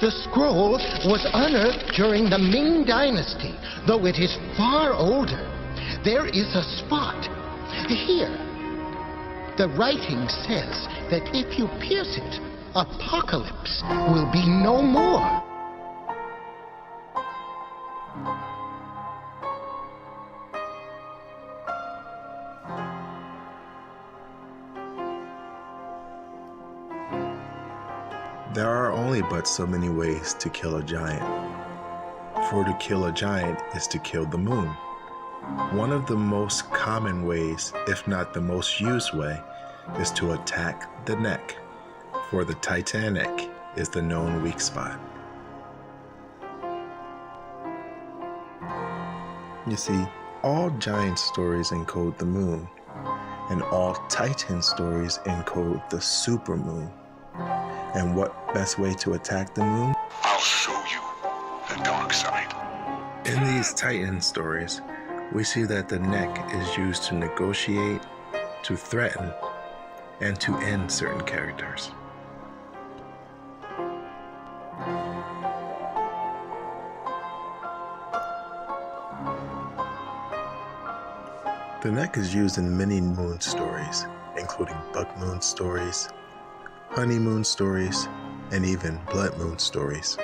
The scroll was unearthed during the Ming Dynasty, though it is far older. There is a spot here. The writing says that if you pierce it, apocalypse will be no more. There are only but so many ways to kill a giant. For to kill a giant is to kill the moon. One of the most common ways, if not the most used way, is to attack the neck, for the TitanNeck is the known weak spot. You see, all giant stories encode the moon, and all Titan stories encode the supermoon. And what best way to attack the moon? I'll show you the dark side. In these Titan stories, we see that the neck is used to negotiate, to threaten, and to end certain characters. The neck is used in many moon stories, including Buck Moon stories, honeymoon stories, and even blood moon stories.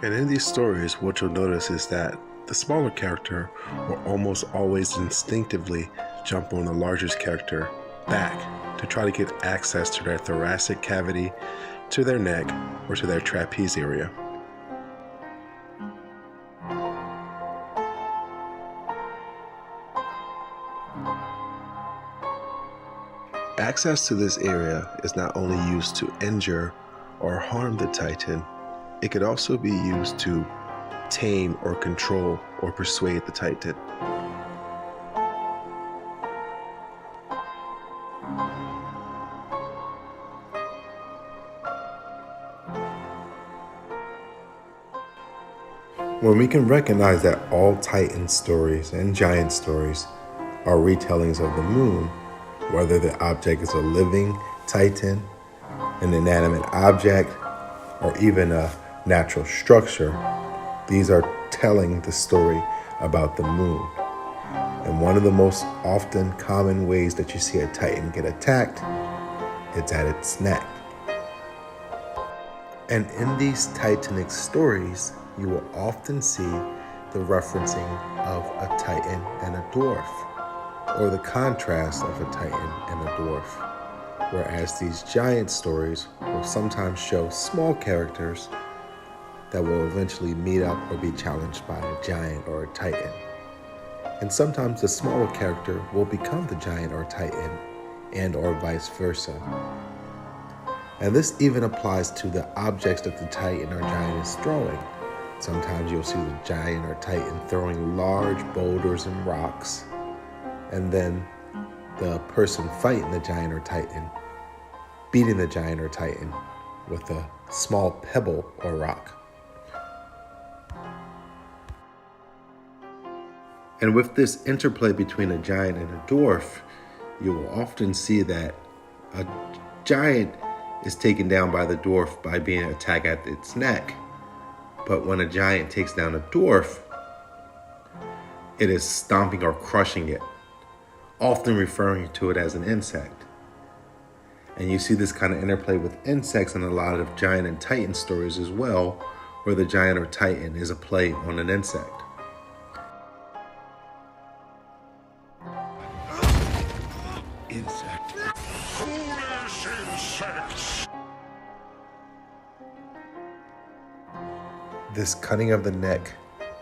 And in these stories, what you'll notice is that the smaller character will almost always instinctively jump on the largest character back to try to get access to their thoracic cavity, to their neck, or to their trapeze area. Access to this area is not only used to injure or harm the Titan, it could also be used to tame or control or persuade the Titan. When we can recognize that all Titan stories and giant stories are retellings of the moon, whether the object is a living Titan, an inanimate object, or even a natural structure, these are telling the story about the moon. And one of the most often common ways that you see a Titan get attacked is at its neck. And in these Titanic stories, you will often see the referencing of a Titan and a dwarf, or the contrast of a Titan and a dwarf, whereas these giant stories will sometimes show small characters that will eventually meet up or be challenged by a giant or a Titan. And sometimes the smaller character will become the giant or Titan, and or vice versa. And this even applies to the objects that the Titan or giant is throwing. Sometimes you'll see the giant or Titan throwing large boulders and rocks, and then the person fighting the giant or Titan beating the giant or Titan with a small pebble or rock. And with this interplay between a giant and a dwarf, you will often see that a giant is taken down by the dwarf by being attacked at its neck. But when a giant takes down a dwarf, it is stomping or crushing it, often referring to it as an insect. And you see this kind of interplay with insects in a lot of giant and Titan stories as well, where the giant or Titan is a play on an insect. Insect. Foolish insects. This cutting of the neck,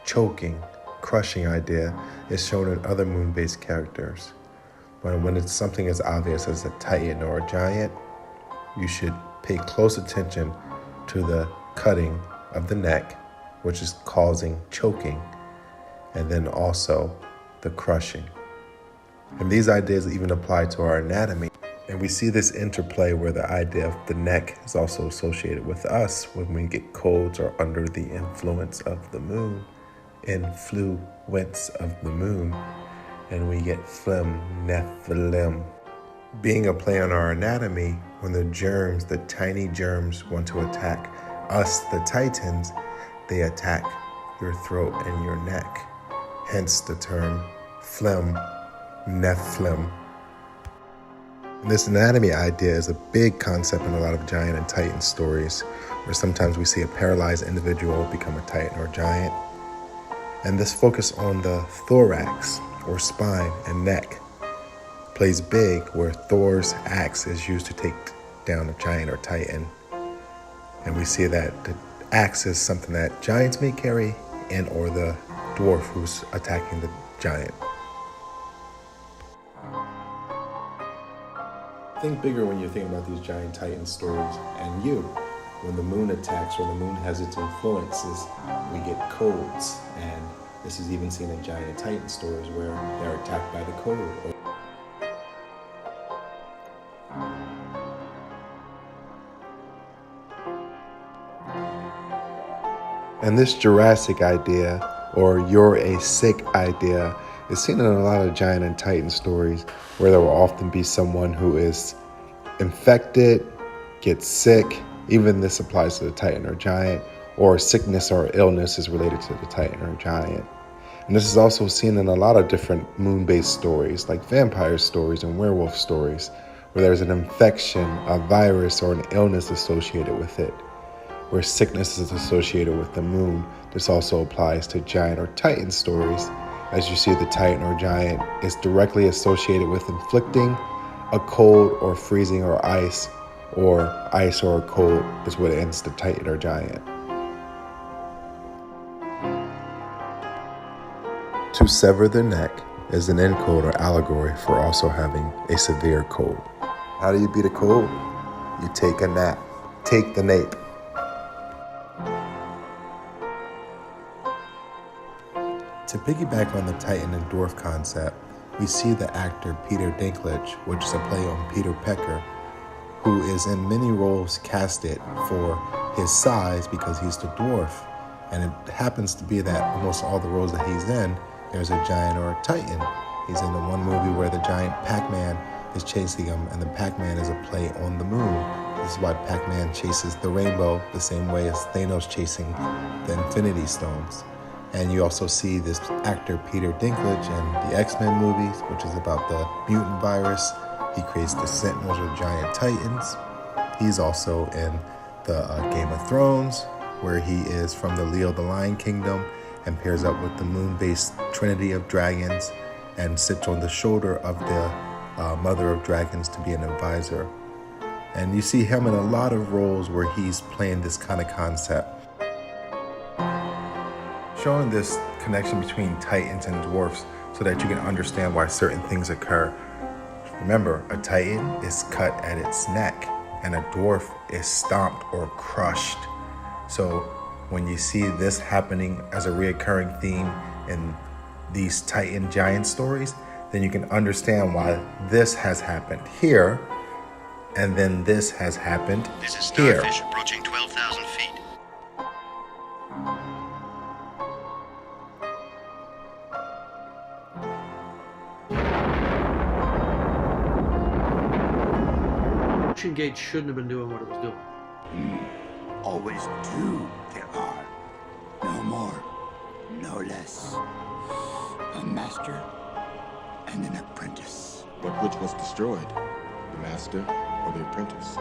choking, crushing idea is shown in other moon-based characters. But when it's something as obvious as a Titan or a giant, you should pay close attention to the cutting of the neck, which is causing choking, and then also the crushing. And these ideas even apply to our anatomy. And we see this interplay where the idea of the neck is also associated with us when we get colds or under the influence of the moon, influence of the moon, and we get phlegm, nephilim, Being a play on our anatomy, when the tiny germs want to attack us, the Titans, they attack your throat and your neck. Hence the term phlegm, Nephilim. This anatomy idea is a big concept in a lot of giant and titan stories, where sometimes we see a paralyzed individual become a titan or giant. And this focus on the thorax, or spine, and neck plays big, where Thor's axe is used to take down a giant or titan. And we see that the axe is something that giants may carry, and or the dwarf who's attacking the giant. Think bigger when you're thinking about these giant titan stories. And when the moon attacks or the moon has its influences, we get colds. And this is even seen in giant titan stories where they're attacked by the cold. And this Jurassic idea, or you're a sick idea, is seen in a lot of giant and titan stories, where there will often be someone who is infected, gets sick. Even this applies to the titan or giant, or sickness or illness is related to the titan or giant. And this is also seen in a lot of different moon-based stories, like vampire stories and werewolf stories, where there's an infection, a virus, or an illness associated with it. Where sickness is associated with the moon, this also applies to giant or titan stories. As you see, the titan or giant is directly associated with inflicting a cold or freezing or ice or a cold is what ends the titan or giant. To sever the neck is an encode or allegory for also having a severe cold. How do you beat a cold? You take a nap. Take the nape. To piggyback on the Titan and Dwarf concept, we see the actor Peter Dinklage, which is a play on Peter Pecker, who is in many roles casted for his size because he's the dwarf. And it happens to be that almost all the roles that he's in, there's a giant or a titan. He's in the one movie where the giant Pac-Man is chasing him, and the Pac-Man is a play on the moon. This is why Pac-Man chases the rainbow the same way as Thanos chasing the Infinity Stones. And you also see this actor Peter Dinklage in the X-Men movies, which is about the mutant virus. He creates the Sentinels or giant titans. He's also in the Game of Thrones, where he is from the Leo the Lion Kingdom and pairs up with the moon-based trinity of dragons and sits on the shoulder of the mother of dragons to be an advisor. And you see him in a lot of roles where he's playing this kind of concept, showing this connection between titans and dwarfs so that you can understand why certain things occur. Remember, a titan is cut at its neck and a dwarf is stomped or crushed. So when you see this happening as a reoccurring theme in these titan giant stories, then you can understand why this has happened here and then this has happened This is here. Starfish approaching 12,000 feet. Ocean Gate shouldn't have been doing what it was doing. Always two there are. No more, no less. A master and an apprentice. But which was destroyed? The master or the apprentice?